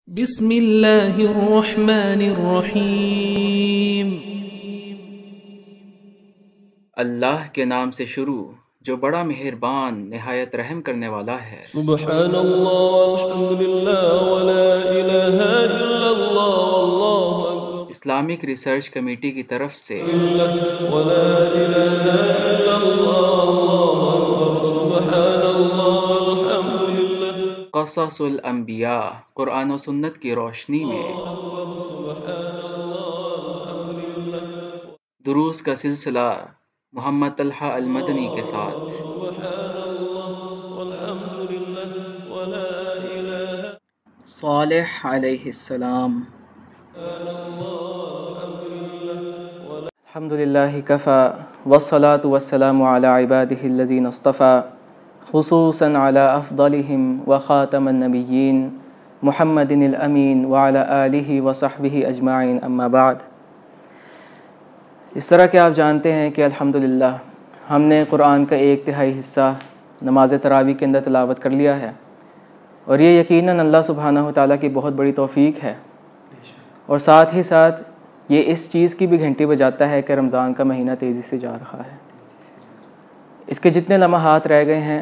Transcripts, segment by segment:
بسم اللہ الرحمن الرحیم۔ اللہ کے نام سے شروع جو بڑا مہربان نہایت رحم کرنے والا ہے۔ سبحان اللہ الحمدللہ ولا الہ الا اللہ واللہ اکبر۔ اسلامک ریسرچ کمیٹی کی طرف سے ولا الہ الا اللہ واللہ اکبر۔ سبحان اللہ الحمدللہ۔ قصص الانبیاء قرآن و سنت کی روشنی میں دروس کا سلسلہ محمد طلحہ المدنی کے ساتھ۔ صالح علیہ السلام۔ الحمدللہ کفا والصلاة والسلام علی عبادہ الذین اصطفى خصوصا علی افضلہم وخاتم النبیین محمد الامین وعلی آلہ وصحبہ اجمعین، اما بعد۔ اس طرح کہ آپ جانتے ہیں کہ الحمدللہ ہم نے قرآن کا 1/3 حصہ نماز تراویح کے اندر تلاوت کر لیا ہے، اور یہ یقیناً اللہ سبحانہ وتعالیٰ کی بہت بڑی توفیق ہے، اور ساتھ ہی ساتھ یہ اس چیز کی بھی گھنٹی بجاتا ہے کہ رمضان کا مہینہ تیزی سے جا رہا ہے۔ اس کے جتنے لمحات رہ گئے ہیں،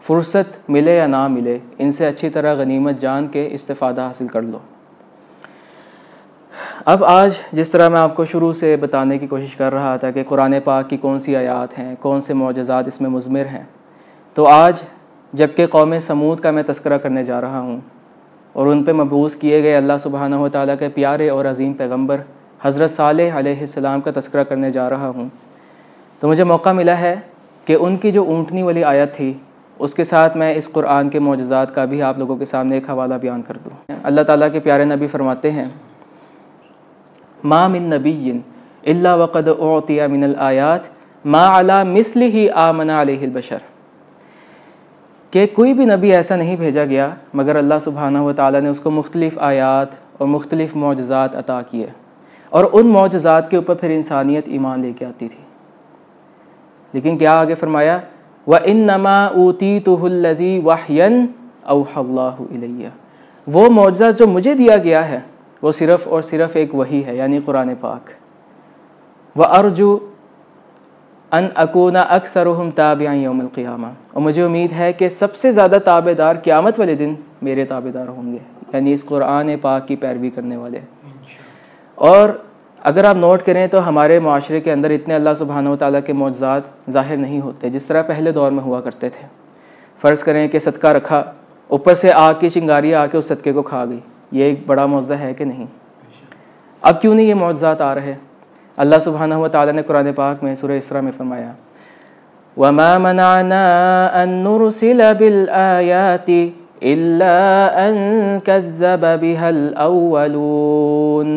فرصت ملے یا نہ ملے، ان سے اچھی طرح غنیمت جان کے استفادہ حاصل کر لو۔ اب آج جس طرح میں آپ کو شروع سے بتانے کی کوشش کر رہا تھا کہ قرآن پاک کی کون سی آیات ہیں، کون سے معجزات اس میں مضمر ہیں، تو آج جبکہ قوم سمود کا میں تذکرہ کرنے جا رہا ہوں اور ان پہ مبعوث کیے گئے اللہ سبحانہ و تعالیٰ کے پیارے اور عظیم پیغمبر حضرت صالح علیہ السلام کا تذکرہ کرنے جا رہا ہوں، تو مجھے موقع ملا ہے کہ ان کی جو اونٹنی والی آیت تھی اس کے ساتھ میں اس قرآن کے معجزات کا بھی آپ لوگوں کے سامنے ایک حوالہ بیان کر دوں۔ اللہ تعالیٰ کے پیارے نبی فرماتے ہیں، ما من نبی الا وقد اعطی من الآیات ما علی مثلہ آمن علیہ البشر، کہ کوئی بھی نبی ایسا نہیں بھیجا گیا مگر اللہ سبحانہ و تعالیٰ نے اس کو مختلف آیات اور مختلف معجزات عطا کیے، اور ان معجزات کے اوپر پھر انسانیت ایمان لے کے آتی تھی۔ لیکن کیا آگے فرمایا، وَإِنَّمَا أُوتِيتُهُ الَّذِي وَحْيًا أَوْحَى اللَّهُ إِلَيَّ، وہ معجزہ جو مجھے دیا گیا ہے وہ صرف اور صرف ایک وحی ہے، یعنی قرآن پاک۔ وَأَرْجُو أَنْ أَكُونَ أَكْثَرُهُمْ تَابِعًا يَوْمَ الْقِيَامَةِ، اور مجھے امید ہے کہ سب سے زیادہ تابع دار قیامت والے دن میرے تابع دار ہوں گے، یعنی اس قرآن پاک کی پیروی کرنے والے۔ اور اگر آپ نوٹ کریں تو ہمارے معاشرے کے اندر اتنے اللہ سبحانہ و تعالیٰ کے معجزات ظاہر نہیں ہوتے جس طرح پہلے دور میں ہوا کرتے تھے۔ فرض کریں کہ صدقہ رکھا، اوپر سے آگ کی چنگاری آ کے اس صدقے کو کھا گئی، یہ ایک بڑا معجزہ ہے کہ نہیں؟ اب کیوں نہیں یہ معجزات آ رہے؟ اللہ سبحانہ و تعالیٰ نے قرآن پاک میں سورہ اسراء میں فرمایا، وَمَا مَنَعْنَا أَن نُرْسِلَ بِالْآيَاتِ إِلَّا أَن كَذَّبَ بِهَا الْأَوَّلُونَ،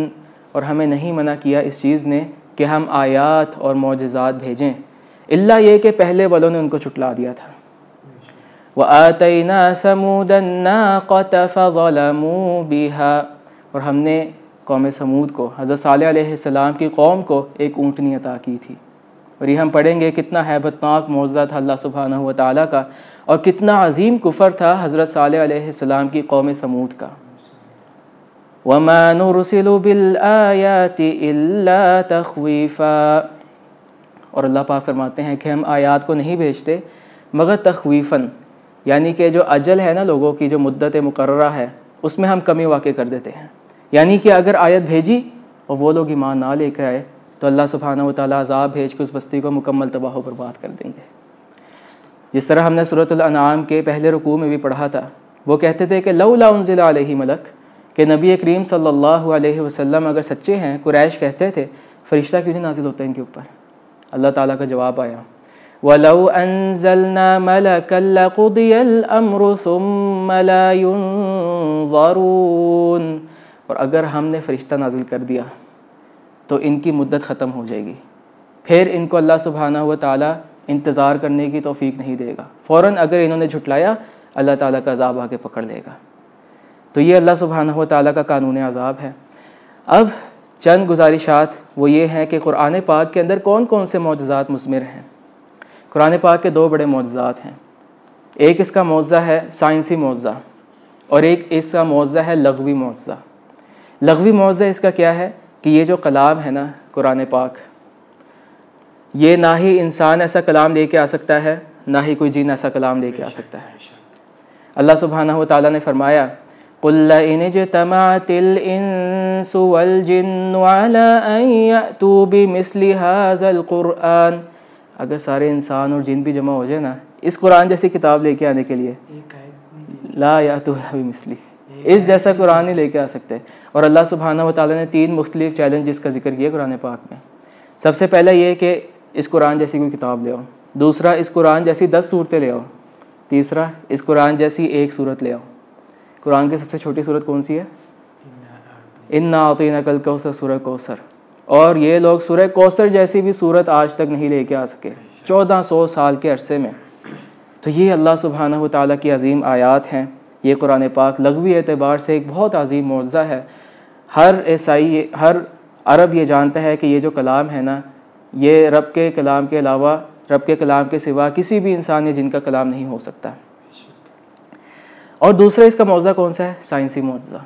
اور ہمیں نہیں منع کیا اس چیز نے کہ ہم آیات اور معجزات بھیجیں، اللہ یہ کہ پہلے والوں نے ان کو چھٹلا دیا تھا۔ وَآتَيْنَا ثَمُودَ النَّاقَةَ فَظَلَمُوا بِهَا، اور ہم نے قوم سمود کو، حضرت صالح علیہ السلام کی قوم کو ایک اونٹنی عطا کی تھی، اور یہ ہم پڑھیں گے کتنا ہیبت ناک معجزہ تھا اللہ سبحانہ و تعالیٰ کا، اور کتنا عظیم کفر تھا حضرت صالح علیہ السلام کی قوم سمود کا۔ وَمَا نُرْسِلُ بِالْآيَاتِ إِلَّا تَخْوِيفًا، اور اللہ پاک فرماتے ہیں کہ ہم آیات کو نہیں بھیجتے مگر تخویفاً، یعنی کہ جو اجل ہے نا لوگوں کی، جو مدت مقررہ ہے، اس میں ہم کمی واقع کر دیتے ہیں، یعنی کہ اگر آیت بھیجی اور وہ لوگ ایمان نہ لے کر آئے تو اللہ سبحانہ و تعالیٰ عذاب بھیج کے اس بستی کو مکمل تباہ و برباد کر دیں گے۔ جس طرح ہم نے سورۃ الانعام کے پہلے رکوع میں بھی پڑھا تھا، وہ کہتے تھے کہ لولا انزل علیہ ملک، کہ نبی کریم صلی اللہ علیہ وسلم اگر سچے ہیں، قریش کہتے تھے فرشتہ کیوں نہیں نازل ہوتا ان کے اوپر؟ اللہ تعالیٰ کا جواب آیا، وَلَوْ أَنزَلْنَا مَلَكًا لَقُضِيَ الْأَمْرُ ثُمَّ لَا يُنظَرُونَ، اور اگر ہم نے فرشتہ نازل کر دیا تو ان کی مدت ختم ہو جائے گی، پھر ان کو اللہ سبحانہ و تعالیٰ انتظار کرنے کی توفیق نہیں دے گا، فوراً اگر انہوں نے جھٹلایا اللہ تعالیٰ کا عذاب آگے پکڑ لے گا۔ تو یہ اللہ سبحانہ و تعالیٰ کا قانون عذاب ہے۔ اب چند گزارشات وہ یہ ہیں کہ قرآن پاک کے اندر کون کون سے معجزات مضمر ہیں۔ قرآن پاک کے 2 بڑے معجزات ہیں، ایک اس کا معجزہ ہے سائنسی معجزہ، اور ایک اس کا معجزہ ہے لغوی معجزہ۔ لغوی معجزہ اس کا کیا ہے کہ یہ جو کلام ہے نا قرآن پاک، یہ نہ ہی انسان ایسا کلام لے کے آ سکتا ہے، نہ ہی کوئی جن ایسا کلام لے کے آ سکتا ہے۔ اللہ سبحانہ و تعالیٰ نے فرمایا قُلْ لَئِنِ اجْتَمَعَتِ الْإِنسُ وَالْجِنُّ عَلَىٰ أَن يَأْتُوا بِمِثْلِ هَٰذَا الْقُرْآنِ، اگر سارے انسان اور جن بھی جمع ہو جائے نا اس قرآن جیسی کتاب لے کے آنے کے لیے، لا یأتون بمثلہ، اس جیسا قرآن نہیں لے کے آ سکتے۔ اور اللہ سبحانہ و تعالیٰ نے 3 مختلف چیلنجز کا ذکر کیا قرآن پاک میں۔ سب سے پہلا یہ کہ اس قرآن جیسی کوئی کتاب لے آؤ، دوسرا اس قرآن جیسی 10 صورتیں لے آؤ، تیسرا اس قرآن جیسی 1 صورت لے آؤ۔ قرآن کی سب سے چھوٹی صورت کون سی ہے؟ انا اعطیناک الکوثر، سورہ کوثر۔ اور یہ لوگ سورہ کوثر جیسی بھی صورت آج تک نہیں لے کے آ سکے 1400 سال کے عرصے میں۔ تو یہ اللہ سبحانہ و تعالیٰ کی عظیم آیات ہیں۔ یہ قرآن پاک لغوی اعتبار سے ایک بہت عظیم معجزہ ہے۔ ہر عیسائی، ہر عرب یہ جانتا ہے کہ یہ جو کلام ہے نا، یہ رب کے کلام کے علاوہ، رب کے کلام کے سوا کسی بھی انسان یا جن کا کلام نہیں ہو سکتا۔ اور دوسرا اس کا معجزہ کون سا ہے؟ سائنسی معجزہ،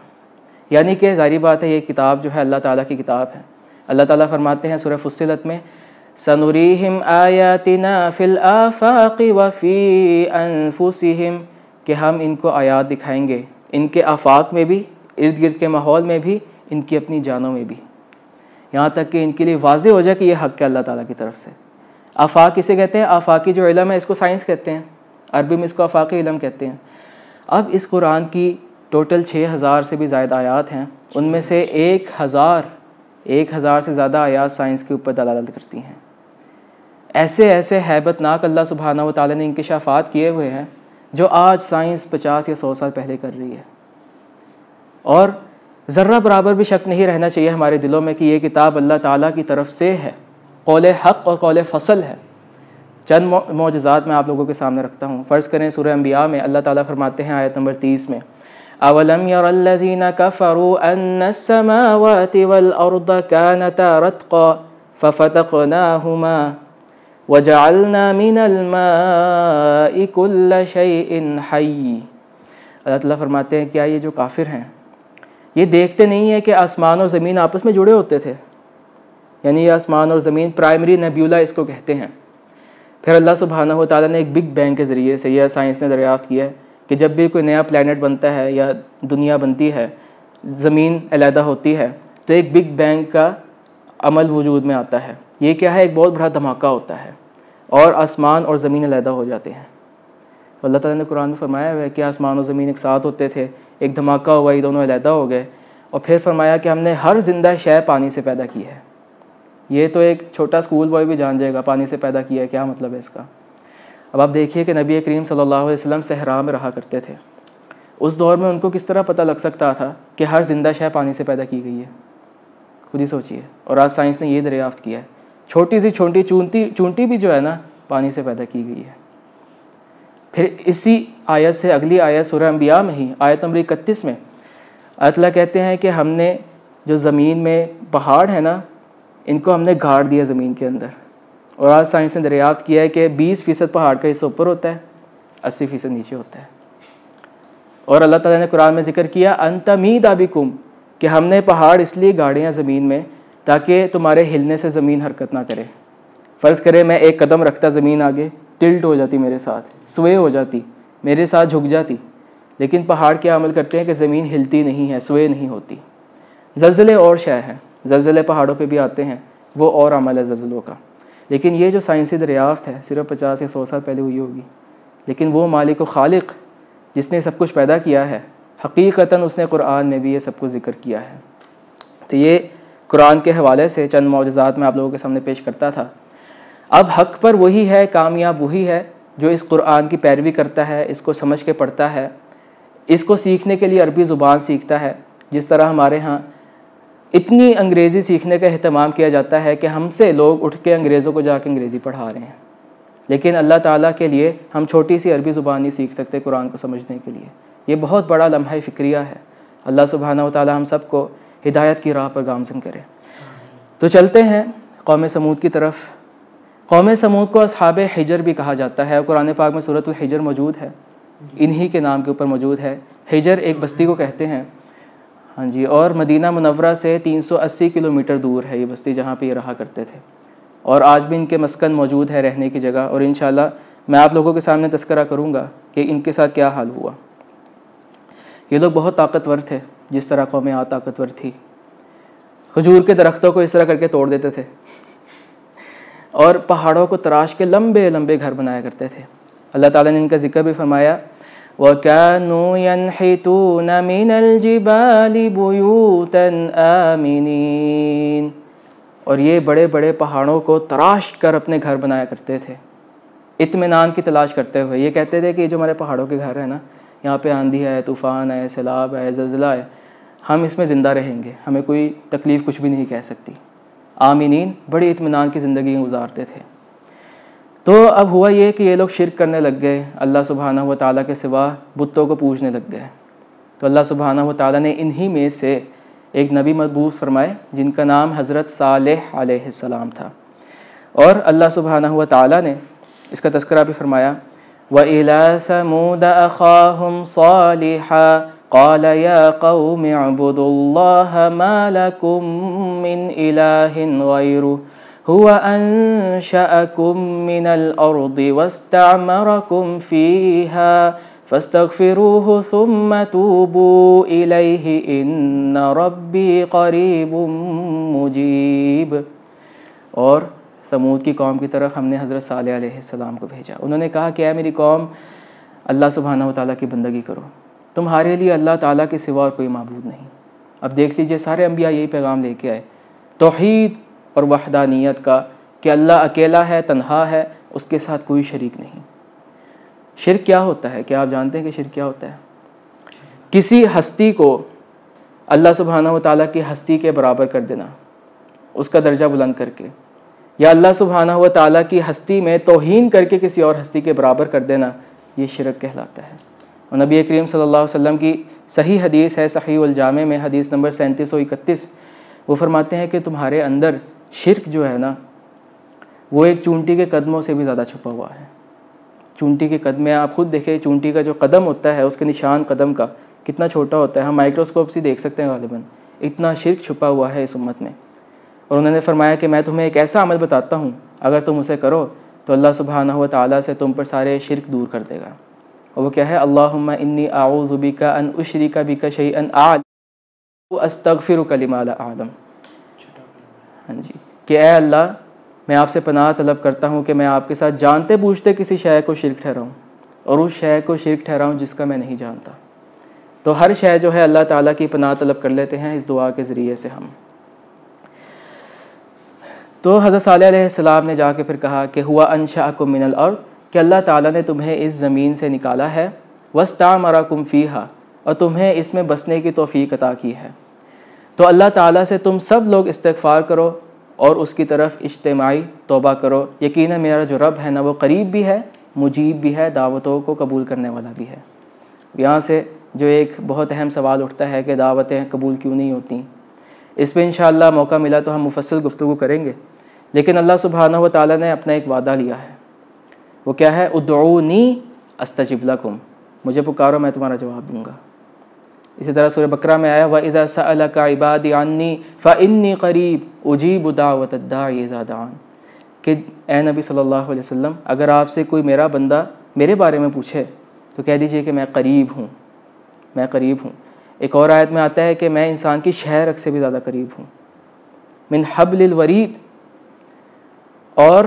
یعنی کہ ظاہری بات ہے یہ کتاب جو ہے اللہ تعالیٰ کی کتاب ہے۔ اللہ تعالیٰ فرماتے ہیں سورہ فصلت میں سَنُرِيهِمْ آيَاتِنَا فِي الْآفَاقِ وَفِي أَنفُسِهِمْ، کہ ہم ان کو آیات دکھائیں گے ان کے آفاق میں بھی، ارد گرد کے ماحول میں بھی، ان کی اپنی جانوں میں بھی، یہاں تک کہ ان کے لیے واضح ہو جائے کہ یہ حق ہے اللہ تعالیٰ کی طرف سے۔ آفاق کسے کہتے ہیں؟ آفاقی جو علم ہے اس کو سائنس کہتے ہیں، عربی میں اس کو آفاقی علم کہتے ہیں۔ اب اس قرآن کی ٹوٹل 6000 سے بھی زائد آیات ہیں، ان میں سے 1000 سے زیادہ آیات سائنس کے اوپر دلالت کرتی ہیں۔ ایسے ایسے ہیبت ناک اللہ سبحانہ و تعالیٰ نے انکشافات کیے ہوئے ہیں جو آج سائنس 50 یا 100 سال پہلے کر رہی ہے۔ اور ذرہ برابر بھی شک نہیں رہنا چاہیے ہمارے دلوں میں کہ یہ کتاب اللہ تعالیٰ کی طرف سے ہے، قول حق اور قول فصل ہے۔ چند معجزات میں آپ لوگوں کے سامنے رکھتا ہوں۔ فرض کریں سورہ انبیاء میں اللہ تعالیٰ فرماتے ہیں آیت نمبر 30 میں اَوَلَمْ يَرَ الَّذِينَ كَفَرُوا أَنَّ السَّمَاوَاتِ وَالْأَرْضَ كَانَتَا رَتْقًا فَفَتَقْنَاهُمَا وَجَعَلْنَا مِنَ الْمَاءِ كُلَّ شَيْءٍ حَيٍّ۔ اللہ تعالیٰ فرماتے ہیں کیا یہ جو کافر ہیں یہ دیکھتے نہیں ہیں کہ آسمان اور زمین آپس میں جڑے ہوتے تھے؟ یعنی یہ آسمان اور زمین پرائمری نیبیولا اس کو کہتے ہیں۔ پھر اللہ سبحانہ و تعالیٰ نے ایک بگ بینگ کے ذریعے سے یہ سائنس نے دریافت کیا ہے کہ جب بھی کوئی نیا پلانٹ بنتا ہے یا دنیا بنتی ہے، زمین علیحدہ ہوتی ہے، تو ایک بگ بینگ کا عمل وجود میں آتا ہے۔ یہ کیا ہے؟ ایک بہت بڑا دھماکہ ہوتا ہے اور آسمان اور زمین علیحدہ ہو جاتے ہیں۔ اللہ تعالیٰ نے قرآن میں فرمایا ہے کہ آسمان و زمین ایک ساتھ ہوتے تھے، ایک دھماکہ ہوا، یہ دونوں علیحدہ ہو گئے، اور پھر فرمایا کہ ہم نے ہر زندہ شے پانی سے پیدا کی ہے۔ یہ تو ایک چھوٹا اسکول بوائے بھی جان جائے گا پانی سے پیدا کیا ہے، کیا مطلب ہے اس کا۔ اب آپ دیکھیے کہ نبی کریم صلی اللہ علیہ وسلم صحرا میں رہا کرتے تھے، اس دور میں ان کو کس طرح پتہ لگ سکتا تھا کہ ہر زندہ شے پانی سے پیدا کی گئی ہے؟ خود ہی سوچیے۔ اور آج سائنس نے یہ دریافت کیا ہے، چھوٹی سی چھوٹی چونٹی بھی جو ہے نا پانی سے پیدا کی گئی ہے۔ پھر اسی آیت سے اگلی آیت سورہ انبیاء میں ہی آیت نمبر 31 میں اللہ کہتے ہیں کہ ہم نے جو زمین میں پہاڑ ہے نا ان کو ہم نے گاڑ دیا زمین کے اندر، اور آج سائنس نے دریافت کیا ہے کہ 20% پہاڑ کا حصہ اوپر ہوتا ہے، 80% نیچے ہوتا ہے۔ اور اللہ تعالیٰ نے قرآن میں ذکر کیا ان تمید بکم، کہ ہم نے پہاڑ اس لیے گاڑے ہیں زمین میں تاکہ تمہارے ہلنے سے زمین حرکت نہ کرے۔ فرض کرے میں ایک قدم رکھتا زمین آگے، ٹلٹ ہو جاتی میرے ساتھ، سوئے ہو جاتی، میرے ساتھ جھک جاتی، لیکن پہاڑ کیا عمل کرتے ہیں کہ زمین ہلتی نہیں ہے، سوئے نہیں ہوتی۔ زلزلے اور شے ہیں، زلزلے پہاڑوں پہ بھی آتے ہیں، وہ اور عمل ہے زلزلوں کا۔ لیکن یہ جو سائنسی دریافت ہے صرف 50 یا 100 سال پہلے ہوئی ہوگی، لیکن وہ مالک و خالق جس نے سب کچھ پیدا کیا ہے حقیقتاً اس نے قرآن میں بھی یہ سب کچھ ذکر کیا ہے۔ تو یہ قرآن کے حوالے سے چند معجزات میں آپ لوگوں کے سامنے پیش کرتا تھا۔ اب حق پر وہی ہے، کامیاب وہی ہے جو اس قرآن کی پیروی کرتا ہے، اس کو سمجھ کے پڑھتا ہے، اس کو سیکھنے کے لیے عربی زبان سیکھتا ہے۔ جس طرح ہمارے ہاں اتنی انگریزی سیکھنے کا اہتمام کیا جاتا ہے کہ ہم سے لوگ اٹھ کے انگریزوں کو جا کے انگریزی پڑھا رہے ہیں، لیکن اللہ تعالیٰ کے لیے ہم چھوٹی سی عربی زبان نہیں سیکھ سکتے قرآن کو سمجھنے کے لیے۔ یہ بہت بڑا لمحہ فکریہ ہے۔ اللہ سبحانہ و تعالیٰ ہم سب کو ہدایت کی راہ پر گامزن کرے۔ تو چلتے ہیں قوم سمود کی طرف۔ قوم سمود کو اصحاب حجر بھی کہا جاتا ہے، قرآن پاک میں سورۃ الحجر موجود ہے۔ انہی کے نام کے اوپر موجود ہے۔ حجر ایک بستی کو کہتے ہیں، ہاں جی، اور مدینہ منورہ سے 380 کلومیٹر دور ہے یہ بستی جہاں پہ یہ رہا کرتے تھے، اور آج بھی ان کے مسکن موجود ہے، رہنے کی جگہ، اور انشاءاللہ میں آپ لوگوں کے سامنے تذکرہ کروں گا کہ ان کے ساتھ کیا حال ہوا۔ یہ لوگ بہت طاقتور تھے، جس طرح قوم عاد طاقتور تھی۔ کھجور کے درختوں کو اس طرح کر کے توڑ دیتے تھے اور پہاڑوں کو تراش کے لمبے لمبے گھر بنایا کرتے تھے۔ اللہ تعالیٰ نے ان کا ذکر بھی فرمایا، وَكَانُوا يَنْحِتُونَ مِنَ الْجِبَالِ بُيُوتًا آمِنِينَ، اور یہ بڑے بڑے پہاڑوں کو تراش کر اپنے گھر بنایا کرتے تھے، اطمینان کی تلاش کرتے ہوئے۔ یہ کہتے تھے کہ یہ جو ہمارے پہاڑوں کے گھر ہیں نا، یہاں پہ آندھی ہے، طوفان ہے، سیلاب ہے، زلزلہ ہے، ہم اس میں زندہ رہیں گے، ہمیں کوئی تکلیف کچھ بھی نہیں کہہ سکتی۔ آمینین، بڑی اطمینان کی زندگی گزارتے تھے۔ تو اب ہوا یہ کہ یہ لوگ شرک کرنے لگ گئے، اللہ سبحانہ و تعالیٰ کے سوا بتوں کو پوجنے لگ گئے۔ تو اللہ سبحانہ و تعالیٰ نے انہی میں سے ایک نبی مبعوث فرمائے جن کا نام حضرت صالح علیہ السلام تھا، اور اللہ سبحانہ و تعالیٰ نے اس کا تذکرہ بھی فرمایا، وَإِلَىٰ ثَمُودَ أَخَاهُمْ صَالِحًا قَالَ يَا قَوْمِ اعْبُدُوا اللَّهَ مَا لَكُم مِّنْ إِلَٰهٍ غَيْرُهُ هُوَ أَنشَأَكُم مِّنَ الْأَرْضِ وَاسْتَعْمَرَكُمْ فِيهَا فَاسْتَغْفِرُوهُ ثُمَّ تُوبُوا إِلَيْهِ إِنَّ رَبِّي قَرِيبٌ مُّجِيبٌ۔ اور سمود کی قوم کی طرف ہم نے حضرت صالح علیہ السلام کو بھیجا۔ انہوں نے کہا کہ اے میری قوم، اللہ سبحانہ و تعالیٰ کی بندگی کرو، تمہارے لیے اللہ تعالیٰ کے سوا اور کوئی معبود نہیں۔ اب دیکھ لیجئے سارے انبیاء یہی پیغام لے کے آئے، توحید اور وحدانیت کا، کہ اللہ اکیلا ہے، تنہا ہے، اس کے ساتھ کوئی شریک نہیں۔ شرک کیا ہوتا ہے؟ کیا آپ جانتے ہیں کہ شرک کیا ہوتا ہے؟ کسی ہستی کو اللہ سبحانہ و تعالیٰ کی ہستی کے برابر کر دینا، اس کا درجہ بلند کر کے، یا اللہ سبحانہ و تعالیٰ کی ہستی میں توہین کر کے کسی اور ہستی کے برابر کر دینا، یہ شرک کہلاتا ہے۔ اور نبی کریم صلی اللہ علیہ وسلم کی صحیح حدیث ہے، صحیح الجامع میں حدیث نمبر 3731، وہ فرماتے ہیں کہ تمہارے اندر شرک جو ہے نا، وہ ایک چونٹی کے قدموں سے بھی زیادہ چھپا ہوا ہے۔ چونٹی کے قدمیں آپ خود دیکھیں، چونٹی کا جو قدم ہوتا ہے، اس کے نشان قدم کا کتنا چھوٹا ہوتا ہے، ہم مائکروسکوپ سے دیکھ سکتے ہیں غالباً، اتنا شرک چھپا ہوا ہے اس امت میں۔ اور انہوں نے فرمایا کہ میں تمہیں ایک ایسا عمل بتاتا ہوں، اگر تم اسے کرو تو اللہ سبحانہ و تعالیٰ سے تم پر سارے شرک دور کر دے گا۔ اور وہ کیا ہے؟ اللہم انی اعوذ بک ان اشرک بک شیئا اعلم واستغفرک لما لا اعلم۔ ہاں جی، کہ اے اللہ، میں آپ سے پناہ طلب کرتا ہوں کہ میں آپ کے ساتھ جانتے بوجھتے کسی شے کو شرک ٹھہراؤں، اور اس شے کو شرک ٹھہراؤں جس کا میں نہیں جانتا۔ تو ہر شے جو ہے اللہ تعالیٰ کی پناہ طلب کر لیتے ہیں اس دعا کے ذریعے سے ہم۔ تو حضرت صالح علیہ السلام نے جا کے پھر کہا کہ ہوا انشأکم من الارض، کہ اللہ تعالیٰ نے تمہیں اس زمین سے نکالا ہے، واستعمرکم فیہا، اور تمہیں اس میں بسنے کی توفیق عطا کی ہے۔ تو اللہ تعالیٰ سے تم سب لوگ استغفار کرو اور اس کی طرف اجتماعی توبہ کرو، یقیناً میرا جو رب ہے نا، وہ قریب بھی ہے، مجیب بھی ہے، دعوتوں کو قبول کرنے والا بھی ہے۔ یہاں سے جو ایک بہت اہم سوال اٹھتا ہے کہ دعوتیں قبول کیوں نہیں ہوتی، اس پہ انشاءاللہ موقع ملا تو ہم مفصل گفتگو کریں گے۔ لیکن اللہ سبحانہ و تعالیٰ نے اپنا ایک وعدہ لیا ہے، وہ کیا ہے؟ ادعونی استجب لکم، مجھے پکارو میں تمہارا جواب دوں گا۔ اسی طرح سورہ بقرہ میں آیا وَإِذَا سَأَلَكَ عِبَادِي عَنِّي فَإِنِّي قَرِيبٌ أُجِيبُ دَعْوَةَ الدَّاعِ إِذَا دَعَانِ، کہ اے نبی صلی اللہ علیہ وسلم، اگر آپ سے کوئی میرا بندہ میرے بارے میں پوچھے تو کہہ دیجئے کہ میں قریب ہوں، میں قریب ہوں۔ ایک اور آیت میں آتا ہے کہ میں انسان کی شہرک سے بھی زیادہ قریب ہوں، من حبل الورید، اور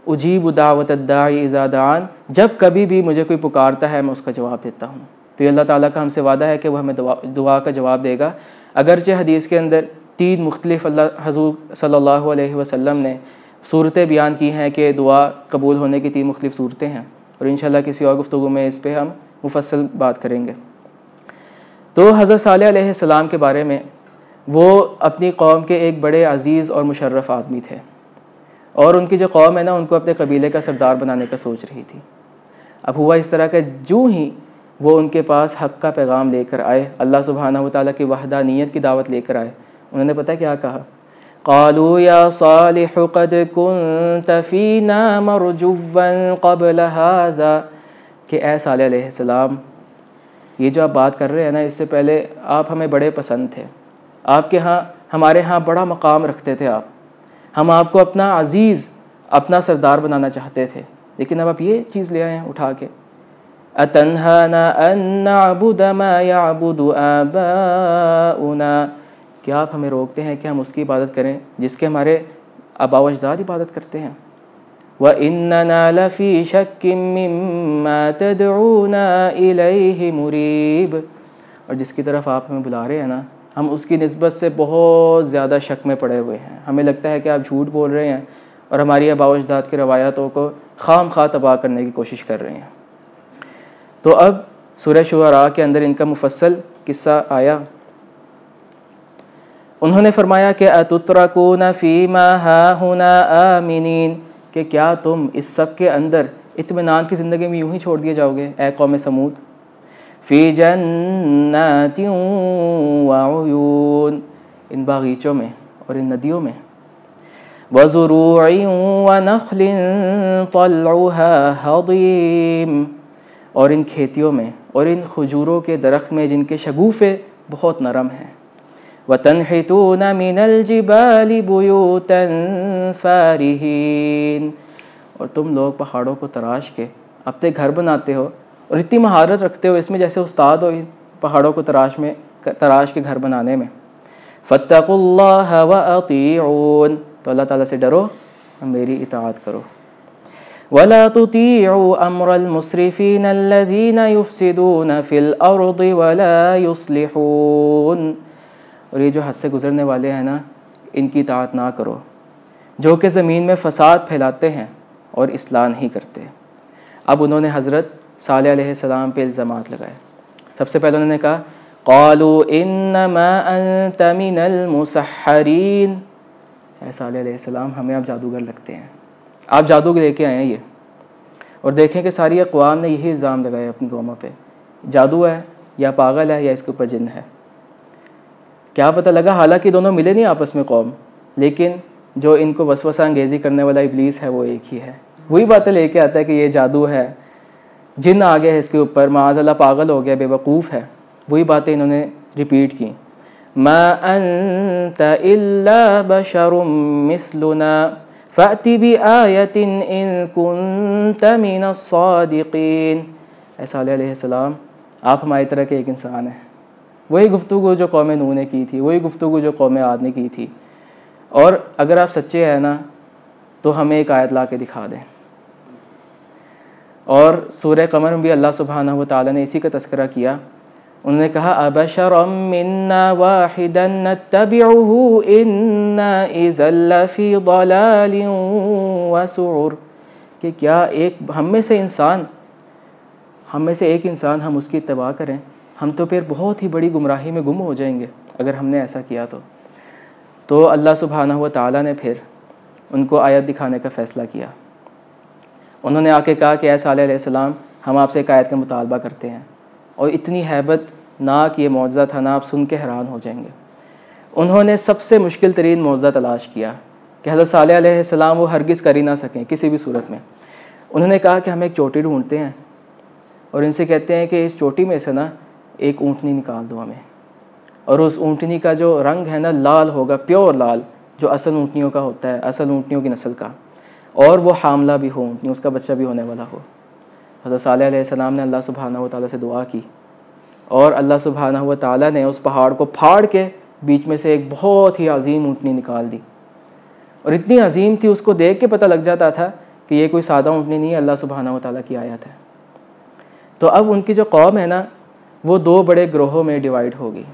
اجیب دعوت الداعی اذا دعان، جب کبھی بھی مجھے کوئی پکارتا ہے میں اس کا جواب دیتا ہوں۔ تو یہ اللہ تعالیٰ کا ہم سے وعدہ ہے کہ وہ ہمیں دعا کا جواب دے گا۔ اگرچہ حدیث کے اندر 3 مختلف حضور صلی اللہ علیہ وسلم نے صورتیں بیان کی ہیں کہ دعا قبول ہونے کی 3 مختلف صورتیں ہیں، اور انشاءاللہ کسی اور گفتگو میں اس پہ ہم مفصل بات کریں گے۔ تو حضرت صالح علیہ السلام کے بارے میں، وہ اپنی قوم کے ایک بڑے عزیز اور مشرف آدمی تھے، اور ان کی جو قوم ہے نا، ان کو اپنے قبیلے کا سردار بنانے کا سوچ رہی تھی۔ اب ہوا اس طرح کہ جو ہی وہ ان کے پاس حق کا پیغام لے کر آئے، اللہ سبحانہ و تعالیٰ کی وحدانیت کی دعوت لے کر آئے، انہوں نے پتہ کیا کہا؟ قالوا یا صالح قد كنت فينا مرجوا قبل هذا، کہ اے صالح علیہ السلام، یہ جو آپ بات کر رہے ہیں نا، اس سے پہلے آپ ہمیں بڑے پسند تھے، آپ کے ہاں ہمارے ہاں بڑا مقام رکھتے تھے آپ، ہم آپ کو اپنا عزیز، اپنا سردار بنانا چاہتے تھے، لیکن اب آپ یہ چیز لے آئے ہیں اٹھا کے۔ أَتَنْهَانَا أَن نَّعْبُدَ مَا يَعْبُدُ آبَاؤُنَا، کیا آپ ہمیں روکتے ہیں کہ ہم اس کی عبادت کریں جس کے ہمارے آباء و اجداد عبادت کرتے ہیں؟ وَإِنَّنَا لَفِي شَكٍّ مِّمَّا تَدْعُونَا إِلَيْهِ مُرِيبٍ، اور جس کی طرف آپ ہمیں بلا رہے ہیں نا، ہم اس کی نسبت سے بہت زیادہ شک میں پڑے ہوئے ہیں۔ ہمیں لگتا ہے کہ آپ جھوٹ بول رہے ہیں اور ہماری آباء و اجداد کی روایتوں کو خام خواہ تباہ کرنے کی کوشش کر رہے ہیں۔ تو اب سورہ شعراء کے اندر ان کا مفصل قصہ آیا۔ انہوں نے فرمایا کہ أَتُتْرَكُونَ فِي مَا هَاهُنَا آمِنِينَ، کہ کیا تم اس سب کے اندر اطمینان کی زندگی میں یوں ہی چھوڑ دیے جاؤ گے اے قوم سمود؟ فی جنات وعیون، ان باغیچوں میں اور ان ندیوں میں، وزروع ونخل طلعها ہضیم، اور ان کھیتیوں میں اور ان کھجوروں کے درخت میں جن کے شگوفے بہت نرم ہیں، وتنحتون من الجبال بیوتا فارہین، اور تم لوگ پہاڑوں کو تراش کے اپنے گھر بناتے ہو اور اتنی مہارت رکھتے ہو اس میں جیسے استاد ہو پہاڑوں کو تراش کے گھر بنانے میں۔ فاتقوا اللہ واطیعون، تو اللہ تعالیٰ سے ڈرو اور میری اطاعت کرو۔ ولا تطیعوا امر المسرفین الذین یفسدون فی الارض ولا یصلحون، اور یہ جو حد سے گزرنے والے ہیں نا، ان کی اطاعت نہ کرو جو کہ زمین میں فساد پھیلاتے ہیں اور اصلاح نہیں کرتے۔ اب انہوں نے حضرت صالح علیہ السلام پہ الزامات لگائے۔ سب سے پہلے انہوں نے کہا قالوا انما انت من المسحرین، اے صالح علیہ السلام ہمیں آپ جادوگر لگتے ہیں، آپ جادو لے کے آئے ہیں یہ۔ اور دیکھیں کہ ساری اقوام نے یہی الزام لگائے اپنی قوموں پہ، جادو ہے یا پاگل ہے یا اس کے اوپر جن ہے۔ کیا پتہ لگا، حالانکہ دونوں ملے نہیں آپس میں قوم، لیکن جو ان کو وسوسہ انگیزی کرنے والا ابلیس ہے وہ ایک ہی ہے، وہی باتیں لے کے آتا ہے کہ یہ جادو ہے، جن آ گیا ہے اس کے اوپر، معاذ اللہ پاگل ہو گیا، بے وقوف ہے، وہی باتیں انہوں نے ریپیٹ کی۔ ما انت الا بشر مثلنا فأت بآیۃ ان کنت من الصادقین، اے صالح علیہ السلام آپ ہماری طرح کے ایک انسان ہیں۔ وہی گفتگو جو قوم نوح نے کی تھی، وہی گفتگو جو قوم عاد نے کی تھی، اور اگر آپ سچے ہیں نا تو ہمیں ایک آیت لا کے دکھا دیں۔ اور سورہ قمر میں بھی اللہ سبحانہ و تعالیٰ نے اسی کا تذکرہ کیا۔ انہوں نے کہا ابشرا منا واحدا نتبعہ انا اذا لفی ضلال وسعر، کہ کیا ہم میں سے ایک انسان ہم اس کی اتباع کریں، ہم تو پھر بہت ہی بڑی گمراہی میں گم ہو جائیں گے اگر ہم نے ایسا کیا تو اللہ سبحانہ و تعالیٰ نے پھر ان کو آیت دکھانے کا فیصلہ کیا۔ انہوں نے آ کے کہا کہ اے صالح علیہ السلام ہم آپ سے ایک آیت کا مطالبہ کرتے ہیں، اور اتنی ہیبت ناک یہ معجزہ تھا نا، آپ سن کے حیران ہو جائیں گے۔ انہوں نے سب سے مشکل ترین معجزہ تلاش کیا کہ حضرت صالح علیہ السلام وہ ہرگز کر ہی نہ سکیں کسی بھی صورت میں۔ انہوں نے کہا کہ ہم ایک چوٹی ڈھونڈتے ہیں اور ان سے کہتے ہیں کہ اس چوٹی میں سے نا ایک اونٹنی نکال دو ہمیں، اور اس اونٹنی کا جو رنگ ہے نا لال ہوگا، پیور لال، جو اصل اونٹنیوں کا ہوتا ہے، اصل اونٹنیوں کی نسل کا، اور وہ حاملہ بھی ہو، اونٹنی اس کا بچہ بھی ہونے والا ہو۔ حضرت صالح علیہ السلام نے اللہ سبحانہ و تعالیٰ سے دعا کی، اور اللہ سبحانہ و تعالیٰ نے اس پہاڑ کو پھاڑ کے بیچ میں سے ایک بہت ہی عظیم اونٹنی نکال دی، اور اتنی عظیم تھی اس کو دیکھ کے پتہ لگ جاتا تھا کہ یہ کوئی سادہ اونٹنی نہیں ہے، اللہ سبحانہ و تعالیٰ کی آیت ہے۔ تو اب ان کی جو قوم ہے نا وہ دو بڑے گروہوں میں ڈیوائیڈ ہو گئی،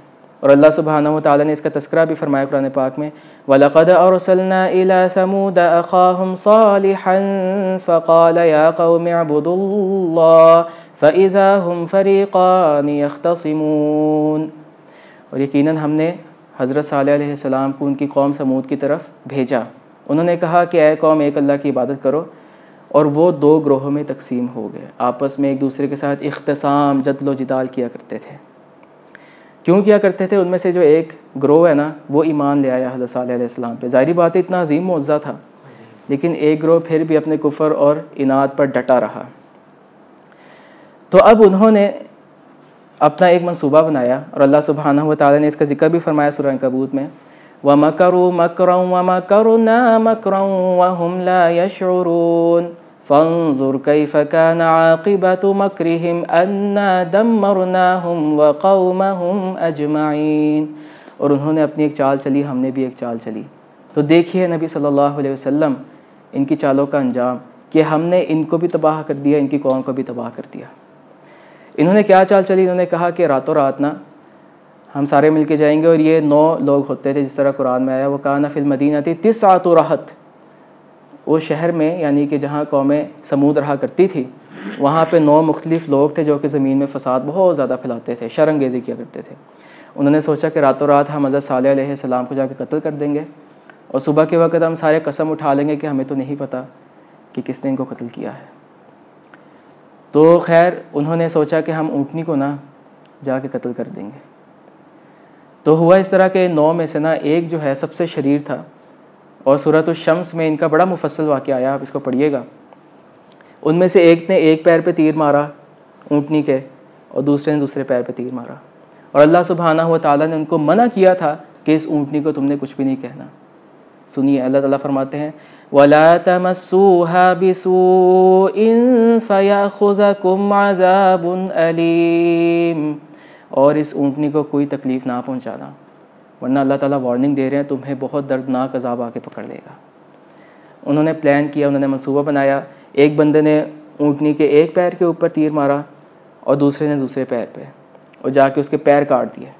اور اللہ سبحانہ و تعالیٰ نے اس کا تذکرہ بھی فرمایا قرآن پاک میں، وَلَقَدْ أَرْسَلْنَا إِلَىٰ ثَمُودَ أَخَاهُمْ صَالِحًا فَقَالَ يَا قَوْمِ اعْبُدُوا اللَّهَ فَإِذَا هُمْ فَرِيقَانِ يَخْتَصِمُونَ، اور یقیناً ہم نے حضرت صالح علیہ السلام کو ان کی قوم سمود کی طرف بھیجا۔ انہوں نے کہا کہ اے قوم ایک اللہ کی عبادت کرو، اور وہ دو گروہوں میں تقسیم ہو گئے، آپس میں ایک دوسرے کے ساتھ اختصام، جدل و جدال کیا کرتے تھے۔ کیوں کیا کرتے تھے؟ ان میں سے جو ایک گروہ ہے نا وہ ایمان لے آیا حضرت صالح علیہ السلام پہ، ظاہری بات ہے اتنا عظیم معجزہ تھا، لیکن ایک گروہ پھر بھی اپنے کفر اور اناد پر ڈٹا رہا۔ تو اب انہوں نے اپنا ایک منصوبہ بنایا، اور اللہ سبحانہ و تعالیٰ نے اس کا ذکر بھی فرمایا سورہ عنکبوت میں، وَمَكَرُوا مَكْرًا وَمَكَرْنَا مَكْرًا وَهُمْ لَا يَشْعُرُونَ فَانظُرْ كَيْفَ كَانَ عَاقِبَةُ مَكْرِهِمْ أَنَّا دَمَّرْنَاهُمْ وَقَوْمَهُمْ أَجْمَعِينَ۔ اور انہوں نے اپنی ایک چال چلی، ہم نے بھی ایک چال چلی۔ تو دیکھیے نبی صلی اللہ علیہ وسلم ان کی چالوں کا انجام، کہ ہم نے ان کو بھی تباہ کر دیا، ان کی قوم کو بھی تباہ کر دیا۔ انہوں نے کیا چال چلی؟ انہوں نے کہا کہ راتوں رات نا ہم سارے مل کے جائیں گے، اور یہ 9 لوگ ہوتے تھے جس طرح قرآن میں آیا، وَكَانَ فِي الْمَدِينَةِ 9 رَهْطٍ، وہ شہر میں یعنی کہ جہاں قوم سمود رہا کرتی تھی وہاں پہ 9 مختلف لوگ تھے جو کہ زمین میں فساد بہت زیادہ پھیلاتے تھے، شر انگیزی کیا کرتے تھے۔ انہوں نے سوچا کہ راتوں رات ہم حضرت صالح علیہ السلام کو جا کے قتل کر دیں گے، اور صبح کے وقت ہم سارے قسم اٹھا لیں گے کہ ہمیں تو نہیں پتہ کہ کس نے ان کو قتل کیا ہے۔ تو خیر انہوں نے سوچا کہ ہم اونٹنی کو نہ جا کے قتل کر دیں گے۔ تو ہوا اس طرح کہ 9 میں سے نا ایک جو ہے سب سے شریر تھا، اور سورۃ الشمس میں ان کا بڑا مفصل واقعہ آیا، آپ اس کو پڑھیے گا۔ ان میں سے ایک نے ایک پیر پہ تیر مارا اونٹنی کے، اور دوسرے نے دوسرے پیر پہ تیر مارا، اور اللہ سبحانہ و تعالیٰ نے ان کو منع کیا تھا کہ اس اونٹنی کو تم نے کچھ بھی نہیں کہنا۔ سنیے اللہ تعالیٰ فرماتے ہیں وَلَا تَمَسُّوهَا بِسُوءٍ فَيَأْخُذَكُمْ عَذَابٌ أَلِيمٌ، اور اس اونٹنی کو کوئی تکلیف نہ پہنچانا، ورنہ اللہ تعالیٰ وارننگ دے رہے ہیں تمہیں بہت دردناک عذاب آ کے پکڑ لے گا۔ انہوں نے پلان کیا، انہوں نے منصوبہ بنایا۔ ایک بندے نے اونٹنی کے ایک پیر کے اوپر تیر مارا، اور دوسرے نے دوسرے پیر پہ، اور جا کے اس کے پیر کاٹ دیے۔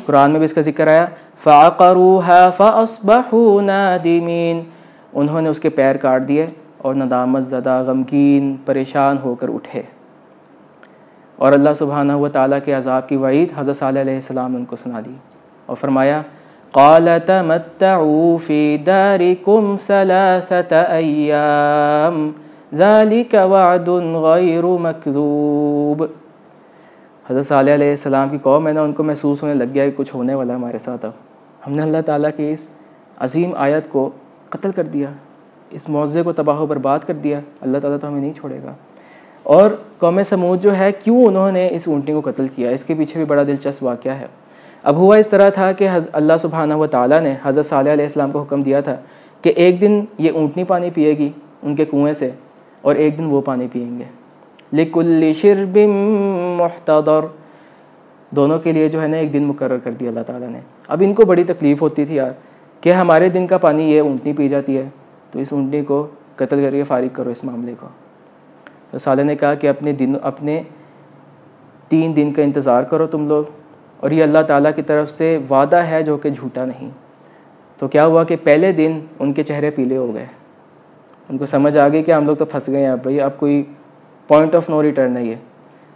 قرآن میں بھی اس کا ذکر آیا فَعَقَرُوهَا فَأَصْبَحُوا نَادِمِينَ، انہوں نے اس کے پیر کاٹ دیے اور ندامت زدہ، غمگین، پریشان ہو کر اٹھے۔ اور اللہ سبحانہ و تعالیٰ کے عذاب کی وعید حضرت صالح علیہ السلام نے ان کو سنا دی، اور فرمایا قَالَ تَمَتَّعُوا فِي دَارِكُمْ 3 أَيَّامٍ ذَلِكَ وَعْدٌ غَيْرُ مَكْذُوبٍ۔ حضرت صالح علیہ السلام کی قوم ہے نا، ان کو محسوس ہونے لگ گیا کہ کچھ ہونے والا ہے ہمارے ساتھ، اب ہم نے اللہ تعالیٰ کی اس عظیم آیت کو قتل کر دیا، اس معجزے کو تباہ و برباد کر دیا، اللہ تعالیٰ تو ہمیں نہیں چھوڑے گا۔ اور قوم سمود جو ہے، کیوں انہوں نے اس اونٹنی کو قتل کیا، اس کے پیچھے بھی بڑا دلچسپ واقعہ ہے۔ اب ہوا اس طرح تھا کہ اللہ سبحانہ و تعالیٰ نے حضرت صالح علیہ السلام کو حکم دیا تھا کہ ایک دن یہ اونٹنی پانی پیے گی ان کے کنویں سے، اور ایک دن وہ پانی پئیں گے۔ لِكُلِّ شِرْبٍ مُحْتَضَرٍ، دونوں کے لیے جو ہے نا ایک دن مقرر کر دیا اللہ تعالیٰ نے۔ اب ان کو بڑی تکلیف ہوتی تھی یار کہ ہمارے دن کا پانی یہ اونٹنی پی جاتی ہے، تو اس اونٹنی کو قتل کر کے فارغ کرو اس معاملے کو۔ تو صالح نے کہا کہ اپنے 3 دن کا انتظار کرو تم لوگ، اور یہ اللہ تعالیٰ کی طرف سے وعدہ ہے جو کہ جھوٹا نہیں۔ تو کیا ہوا کہ پہلے دن ان کے چہرے پیلے ہو گئے، ان کو سمجھ آ گئی کہ ہم لوگ تو پھنس گئے ہیں، بھائی اب کوئی پوائنٹ آف نو ریٹرن نہیں ہے۔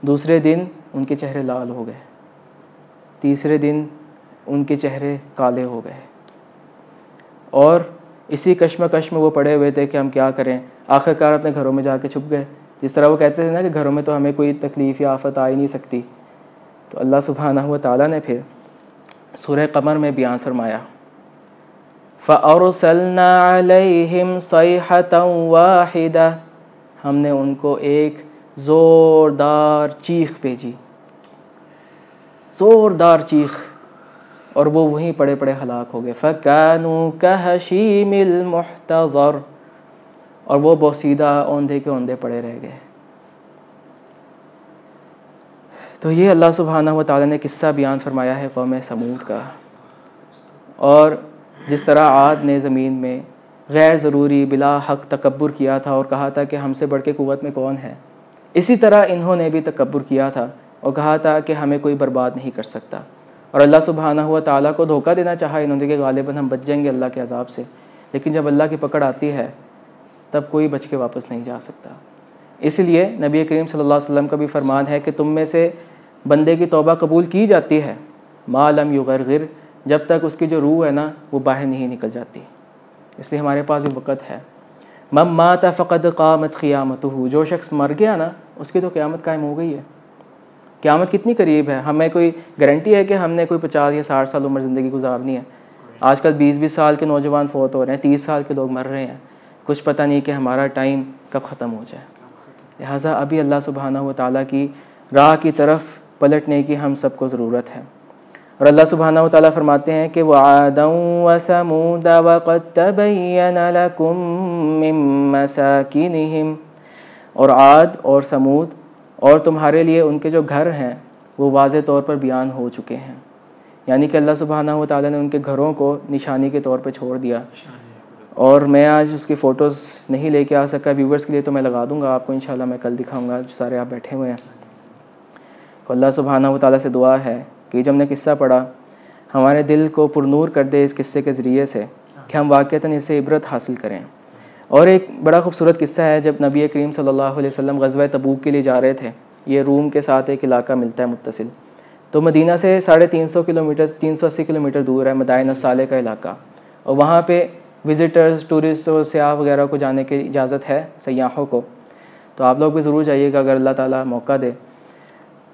دوسرے دن ان کے چہرے لال ہو گئے، تیسرے دن ان کے چہرے کالے ہو گئے، اور اسی کشمکش میں وہ پڑے ہوئے تھے کہ ہم کیا کریں۔ آخرکار اپنے گھروں میں جا کے چھپ گئے، جس طرح وہ کہتے تھے نا کہ گھروں میں تو ہمیں کوئی تکلیف یا آفت آ ہی نہیں سکتی۔ تو اللہ سبحانہ و تعالیٰ نے پھر سورہ قمر میں بیان فرمایا فَأَرْسَلْنَا عَلَيْهِمْ صَيْحَةً وَاحِدَةً، ہم نے ان کو ایک زوردار چیخ بھیجی، زوردار چیخ، اور وہ وہیں پڑے پڑے ہلاک ہو گئے۔ فَكَانُوا كَهَشِيمِ الْمُحْتَضَرِ، اور وہ بوسیدہ اوندھے کے اوندھے پڑے رہ گئے۔ تو یہ اللہ سبحانہ و تعالیٰ نے قصہ بیان فرمایا ہے قوم سمود کا، اور جس طرح عاد نے زمین میں غیر ضروری بلا حق تکبر کیا تھا اور کہا تھا کہ ہم سے بڑھ کے قوت میں کون ہے، اسی طرح انہوں نے بھی تکبر کیا تھا اور کہا تھا کہ ہمیں کوئی برباد نہیں کر سکتا، اور اللہ سبحانہ و تعالیٰ کو دھوکہ دینا چاہا انہوں نے کہ غالباً ہم بچ جائیں گے اللہ کے عذاب سے، لیکن جب اللہ کی پکڑ آتی ہے تب کوئی بچ کے واپس نہیں جا سکتا۔ اس لیے نبی کریم صلی اللہ علیہ وسلم کا بھی فرمان ہے کہ تم میں سے بندے کی توبہ قبول کی جاتی ہے ما لم یغرغر، جب تک اس کی جو روح ہے نا وہ باہر نہیں نکل جاتی، اس لیے ہمارے پاس بھی وقت ہے۔ من مات فقد قامت قیامتہ، جو شخص مر گیا نا اس کی تو قیامت قائم ہو گئی ہے۔ قیامت کتنی قریب ہے، ہمیں کوئی گارنٹی ہے کہ ہم نے کوئی 50 یا 60 سال عمر زندگی گزارنی ہے؟ آج کل 20-20 سال کے نوجوان فوت ہو رہے ہیں، 30 سال کے لوگ مر رہے ہیں، کچھ پتہ نہیں کہ ہمارا ٹائم کب ختم ہو جائے۔ لہٰذا ابھی اللہ سبحانہ و تعالیٰ کی راہ کی طرف پلٹنے کی ہم سب کو ضرورت ہے۔ اور اللہ سبحانہ و تعالیٰ فرماتے ہیں کہ وَعَادًا وَثَمُودَ وَقَدْ تَبَيَّنَ لَكُم مِّن مَّسَاكِنِهِمْ، اور عاد اور سمود اور تمہارے لیے ان کے جو گھر ہیں وہ واضح طور پر بیان ہو چکے ہیں، یعنی کہ اللہ سبحانہ و تعالیٰ نے ان کے گھروں کو نشانی کے طور پہ چھوڑ دیا۔ اور میں آج اس کی فوٹوز نہیں لے کے آ سکا ویورز کے لیے، تو میں لگا دوں گا آپ کو انشاءاللہ، میں کل دکھاؤں گا، سارے آپ بیٹھے ہوئے ہیں۔ اللہ سبحانہ و تعالیٰ سے دعا ہے کہ جب ہم نے قصہ پڑھا ہمارے دل کو پرنور کر دے اس قصے کے ذریعے سے، کہ ہم واقعتاً اس سے عبرت حاصل کریں۔ اور ایک بڑا خوبصورت قصہ ہے، جب نبی کریم صلی اللہ علیہ وسلم غزوہ تبوک کے لیے جا رہے تھے، یہ روم کے ساتھ ایک علاقہ ملتا ہے متصل، تو مدینہ سے 350 کلومیٹر 380 کلومیٹر دور ہے مدائن الصالح کا علاقہ، اور وہاں پہ وزٹرز، ٹورسٹ اور سیاح وغیرہ کو جانے کی اجازت ہے، سیاحوں کو، تو آپ لوگ بھی ضرور جائیے گا اگر اللہ تعالیٰ موقع دے۔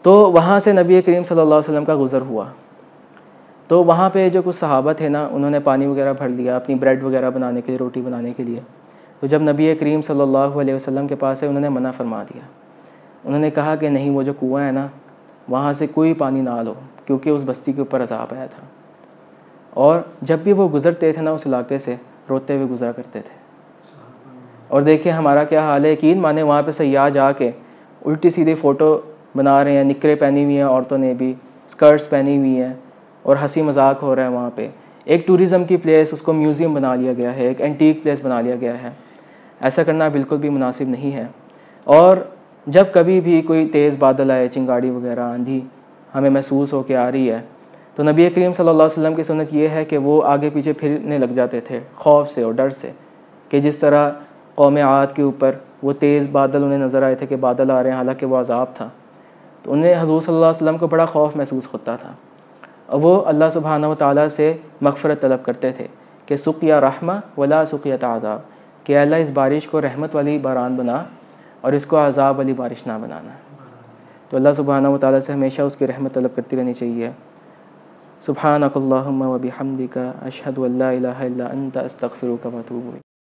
تو وہاں سے نبی کریم صلی اللہ علیہ وسلم کا گزر ہوا، تو وہاں پہ جو کچھ صحابہ تھے نا، انہوں نے پانی وغیرہ بھر لیا اپنی بریڈ وغیرہ بنانے کے لیے، روٹی بنانے کے لیے۔ تو جب نبی کریم صلی اللہ علیہ وسلم کے پاس ہے، انہوں نے منع فرما دیا، انہوں نے کہا کہ نہیں، وہ جو کنواں ہے نا وہاں سے کوئی پانی نہ لو، کیونکہ اس بستی کے اوپر عذاب آیا تھا۔ اور جب بھی وہ گزرتے تھے نا اس علاقے سے، روتے ہوئے گزرا کرتے تھے۔ اور دیکھیں ہمارا کیا حال ہے، یقین مانے وہاں پہ سیاح جا کے الٹی سیدھی فوٹو بنا رہے ہیں، نکریں پہنی ہوئی ہیں عورتوں نے بھی، اسکرٹس پہنی ہوئی ہیں، اور ہنسی مذاق ہو رہا ہے وہاں پہ۔ ایک ٹوریزم کی پلیس، اس کو میوزیم بنا لیا گیا ہے، ایک اینٹیک پلیس بنا لیا گیا ہے۔ ایسا کرنا بالکل بھی مناسب نہیں ہے۔ اور جب کبھی بھی کوئی تیز بادل آئے، چنگاڑی وغیرہ، آندھی ہمیں محسوس ہو کے آ رہی ہے، تو نبی کریم صلی اللہ علیہ وسلم کی سنت یہ ہے کہ وہ آگے پیچھے پھرنے لگ جاتے تھے خوف سے اور ڈر سے، کہ جس طرح قوم عاد کے اوپر وہ تیز بادل انہیں نظر آئے تھے کہ بادل آ رہے ہیں، حالانکہ وہ عذاب تھا، تو انہیں حضور صلی اللہ علیہ وسلم کو بڑا خوف محسوس ہوتا تھا، اور وہ اللہ سبحانہ و تعالیٰ سے مغفرت طلب کرتے تھے کہ سقیا رحمہ ولا سقیت عذاب، کہ اللہ اس بارش کو رحمت والی باران بنا اور اس کو عذاب والی بارش نہ بنانا۔ تو اللہ سبحانہ و تعالیٰ سے ہمیشہ اس کی رحمت طلب کرتی رہنی چاہیے۔ سبحانک اللہم و بحمدک، اشہد ان لا الہ الا انت، استغفرک و اتوب الیک۔